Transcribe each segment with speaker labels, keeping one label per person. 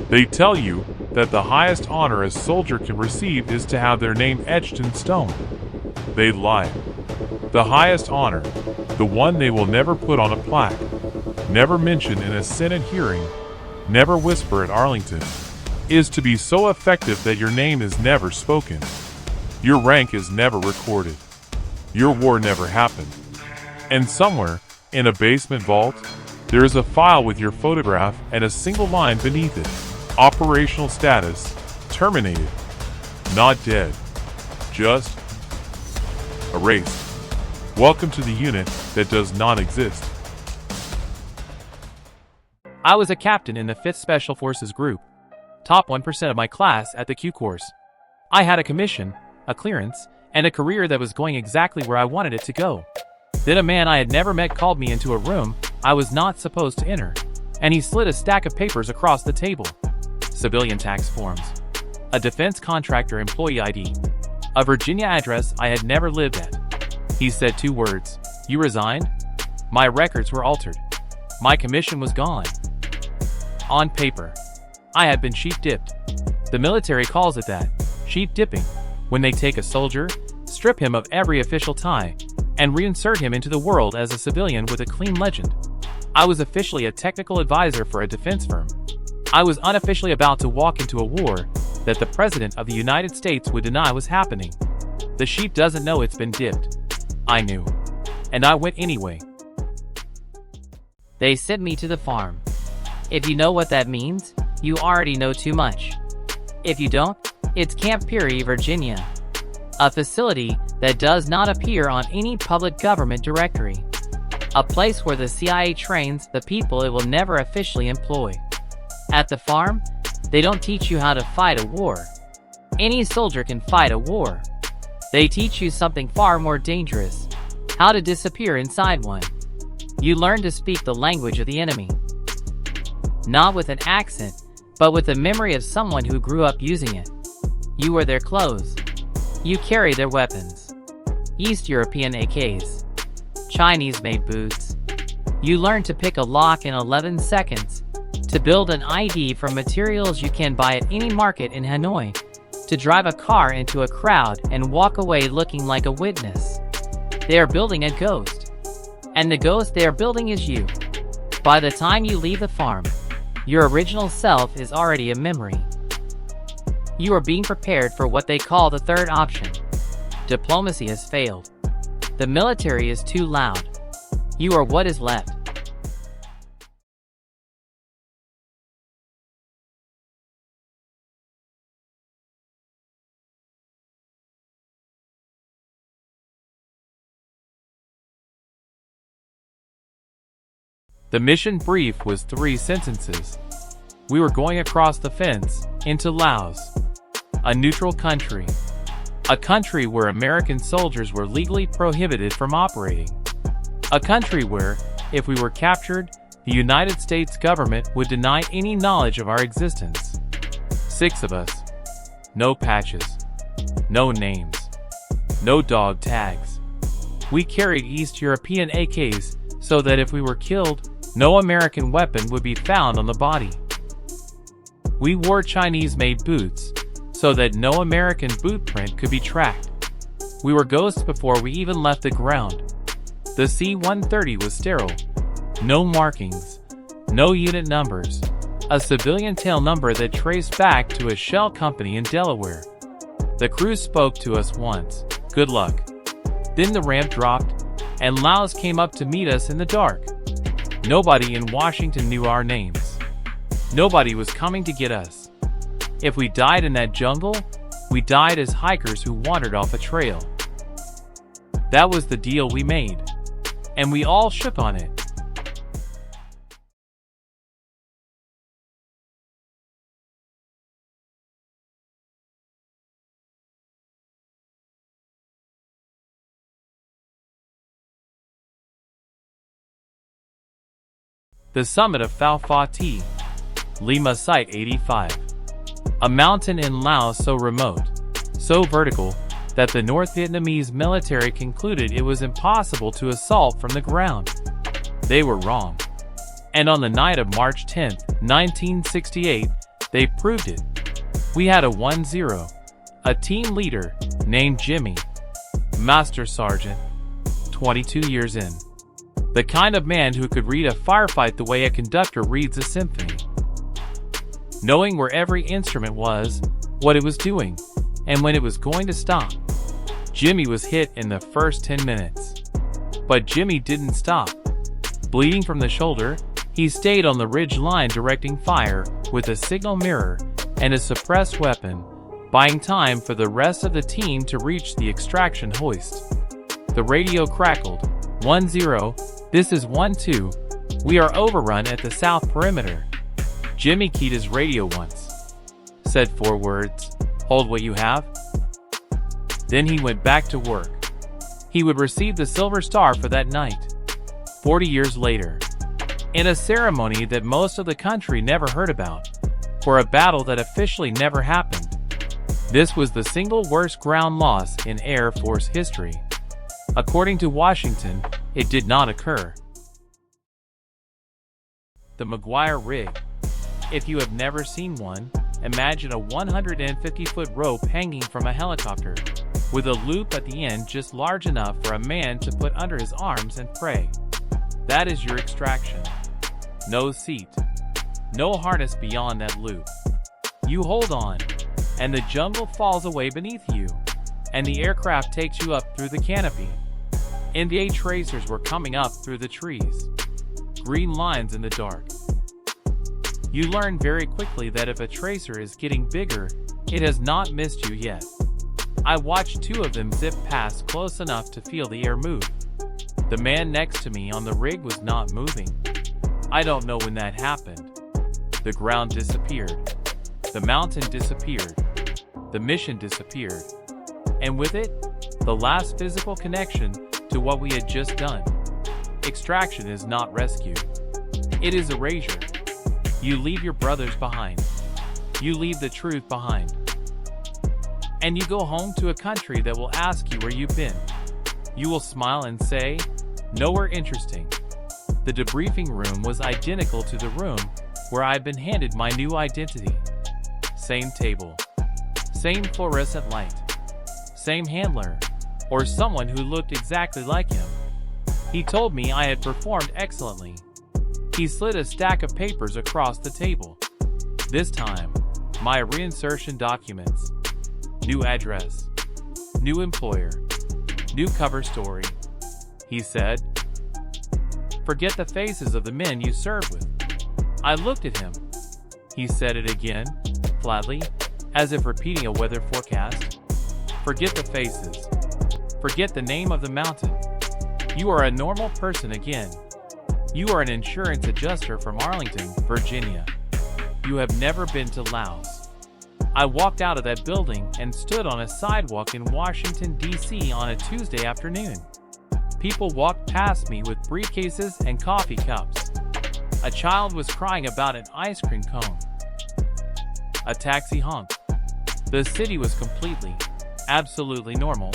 Speaker 1: They tell you that the highest honor a soldier can receive is to have their name etched in stone. They lie. The highest honor, the one they will never put on a plaque, never mention in a Senate hearing, never whisper at Arlington, is to be so effective that your name is never spoken. Your rank is never recorded. Your war never happened. And somewhere, in a basement vault, there is a file with your photograph and a single line beneath it. Operational status, terminated. Not dead. Just erased. Welcome to the unit that does not exist.
Speaker 2: I was a captain in the 5th Special Forces Group, top 1% of my class at the Q course. I had a commission, a clearance, and a career that was going exactly where I wanted it to go. Then a man I had never met called me into a room I was not supposed to enter, and he slid a stack of papers across the table. Civilian tax forms, a defense contractor employee ID, a Virginia address I had never lived at. He said 2 words, "You resigned?" My records were altered. My commission was gone. On paper, I had been sheep-dipped. The military calls it that, sheep-dipping, when they take a soldier, strip him of every official tie, and reinsert him into the world as a civilian with a clean legend. I was officially a technical advisor for a defense firm. I was unofficially about to walk into a war that the President of the United States would deny was happening. The sheep doesn't know it's been dipped. I knew. And I went anyway.
Speaker 3: They sent me to the farm. If you know what that means, you already know too much. If you don't, it's Camp Peary, Virginia. A facility that does not appear on any public government directory. A place where the CIA trains the people it will never officially employ. At the farm, they don't teach you how to fight a war. Any soldier can fight a war. They teach you something far more dangerous: how to disappear inside one. You learn to speak the language of the enemy. Not with an accent, but with the memory of someone who grew up using it. You wear their clothes. You carry their weapons. East European AKs. Chinese-made boots. You learn to pick a lock in 11 seconds. To build an ID from materials you can buy at any market in Hanoi. To drive a car into a crowd and walk away looking like a witness. They are building a ghost. And the ghost they are building is you. By the time you leave the farm, your original self is already a memory. You are being prepared for what they call the third option. Diplomacy has failed. The military is too loud. You are what is left.
Speaker 2: The mission brief was 3 sentences. We were going across the fence into Laos, a neutral country. A country where American soldiers were legally prohibited from operating. A country where, if we were captured, the United States government would deny any knowledge of our existence. 6 of us. No patches. No names. No dog tags. We carried East European AKs so that if we were killed, no American weapon would be found on the body. We wore Chinese-made boots so that no American boot print could be tracked. We were ghosts before we even left the ground. The C-130 was sterile. No markings. No unit numbers. A civilian tail number that traced back to a shell company in Delaware. The crew spoke to us once. Good luck. Then the ramp dropped, and Laos came up to meet us in the dark. Nobody in Washington knew our names. Nobody was coming to get us. If we died in that jungle, we died as hikers who wandered off a trail. That was the deal we made, and we all shook on it. The summit of Phao Pha Thi, Lima Site 85. A mountain in Laos so remote, so vertical, that the North Vietnamese military concluded it was impossible to assault from the ground. They were wrong. And on the night of March 10, 1968, They proved it. We had a 1-0, a team leader named Jimmy, Master Sergeant, 22 years in. The kind of man who could read a firefight the way a conductor reads a symphony. Knowing where every instrument was, what it was doing, and when it was going to stop. Jimmy was hit in the first 10 minutes. But Jimmy didn't stop. Bleeding from the shoulder, he stayed on the ridge line directing fire with a signal mirror and a suppressed weapon, buying time for the rest of the team to reach the extraction hoist. The radio crackled. 1-0, this is 1-2. We are overrun at the south perimeter. Jimmy keyed his radio once. Said 4 words, hold what you have. Then he went back to work. He would receive the Silver Star for that night. 40 years later, in a ceremony that most of the country never heard about, for a battle that officially never happened. This was the single worst ground loss in Air Force history. According to Washington, it did not occur. The McGuire rig. If you have never seen one, imagine a 150-foot rope hanging from a helicopter, with a loop at the end just large enough for a man to put under his arms and pray. That is your extraction. No seat. No harness beyond that loop. You hold on, and the jungle falls away beneath you, and the aircraft takes you up through the canopy. NVA tracers were coming up through the trees. Green lines in the dark. You learn very quickly that if a tracer is getting bigger, it has not missed you yet. I watched 2 of them zip past close enough to feel the air move. The man next to me on the rig was not moving. I don't know when that happened. The ground disappeared. The mountain disappeared. The mission disappeared. And with it, the last physical connection to what we had just done. Extraction is not rescue. It is erasure. You leave your brothers behind. You leave the truth behind. And you go home to a country that will ask you where you've been. You will smile and say, nowhere interesting. The debriefing room was identical to the room where I'd been handed my new identity. Same table. Same fluorescent light. Same handler, or someone who looked exactly like him. He told me I had performed excellently. He slid a stack of papers across the table. This time, my reinsertion documents. New address. New employer. New cover story. He said, forget the faces of the men you served with. I looked at him. He said it again, flatly, as if repeating a weather forecast. Forget the faces. Forget the name of the mountain. You are a normal person again. You are an insurance adjuster from Arlington, Virginia. You have never been to Laos. I walked out of that building and stood on a sidewalk in Washington, D.C. on a Tuesday afternoon. People walked past me with briefcases and coffee cups. A child was crying about an ice cream cone. A taxi honked. The city was completely, absolutely normal,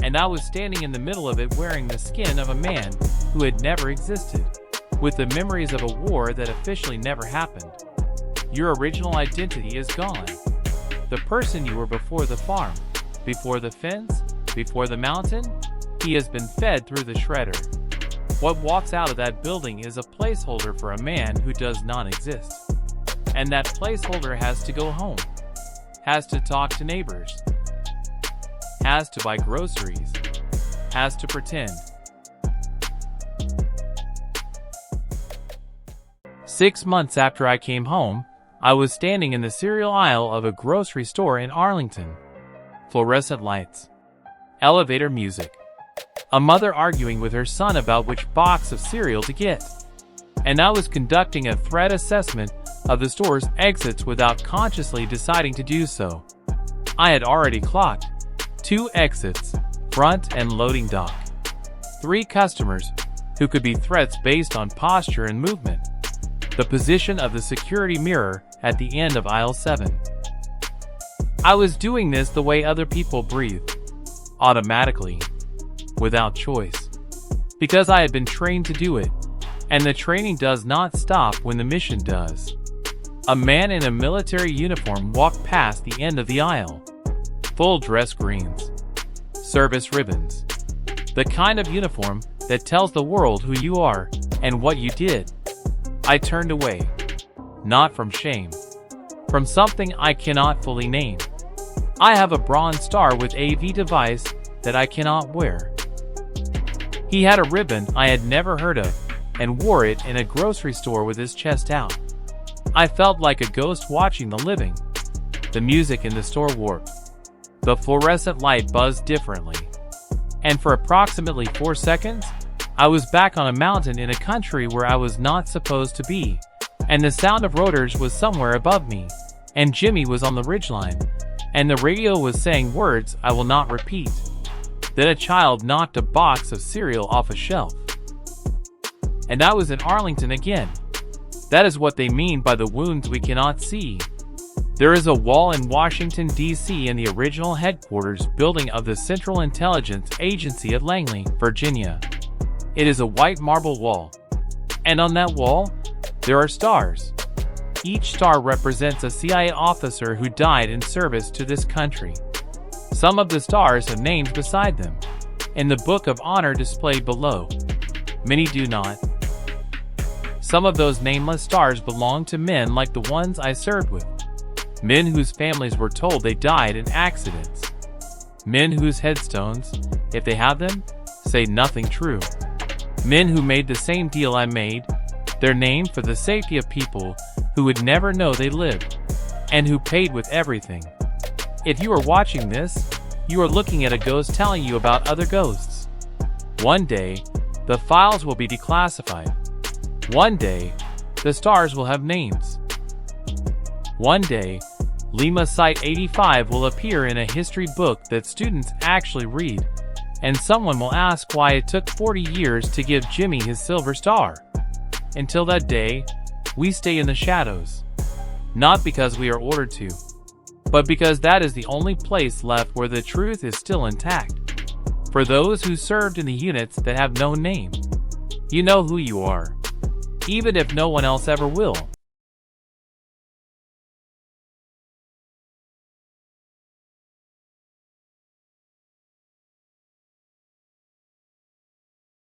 Speaker 2: and I was standing in the middle of it wearing the skin of a man who had never existed, with the memories of a war that officially never happened. Your original identity is gone. The person you were before the farm, before the fence, before the mountain, he has been fed through the shredder. What walks out of that building is a placeholder for a man who does not exist. And that placeholder has to go home, has to talk to neighbors, has to buy groceries, has to pretend. 6 months after I came home, I was standing in the cereal aisle of a grocery store in Arlington. Fluorescent lights. Elevator music. A mother arguing with her son about which box of cereal to get. And I was conducting a threat assessment of the store's exits without consciously deciding to do so. I had already clocked 2 exits, front and loading dock. 3 customers, who could be threats based on posture and movement. The position of the security mirror at the end of aisle 7. I was doing this the way other people breathe. Automatically. Without choice. Because I had been trained to do it. And the training does not stop when the mission does. A man in a military uniform walked past the end of the aisle. Full dress greens. Service ribbons. The kind of uniform that tells the world who you are and what you did. I turned away. Not from shame. From something I cannot fully name. I have a bronze star with AV device that I cannot wear. He had a ribbon I had never heard of and wore it in a grocery store with his chest out. I felt like a ghost watching the living. The music in the store warped. The fluorescent light buzzed differently. And for approximately 4 seconds, I was back on a mountain in a country where I was not supposed to be, and the sound of rotors was somewhere above me, and Jimmy was on the ridgeline, and the radio was saying words I will not repeat. Then a child knocked a box of cereal off a shelf. And I was in Arlington again. That is what they mean by the wounds we cannot see. There is a wall in Washington, D.C. in the original headquarters building of the Central Intelligence Agency at Langley, Virginia. It is a white marble wall. And on that wall, there are stars. Each star represents a CIA officer who died in service to this country. Some of the stars have names beside them, in the Book of Honor displayed below. Many do not. Some of those nameless stars belong to men like the ones I served with. Men whose families were told they died in accidents. Men whose headstones, if they have them, say nothing true. Men who made the same deal I made, their name for the safety of people who would never know they lived, and who paid with everything. If you are watching this, you are looking at a ghost telling you about other ghosts. One day, the files will be declassified. One day, the stars will have names. One day, Lima Site 85 will appear in a history book that students actually read, and someone will ask why it took 40 years to give Jimmy his silver star. Until that day, we stay in the shadows. Not because we are ordered to, but because that is the only place left where the truth is still intact. For those who served in the units that have no name, you know who you are, even if no one else ever will.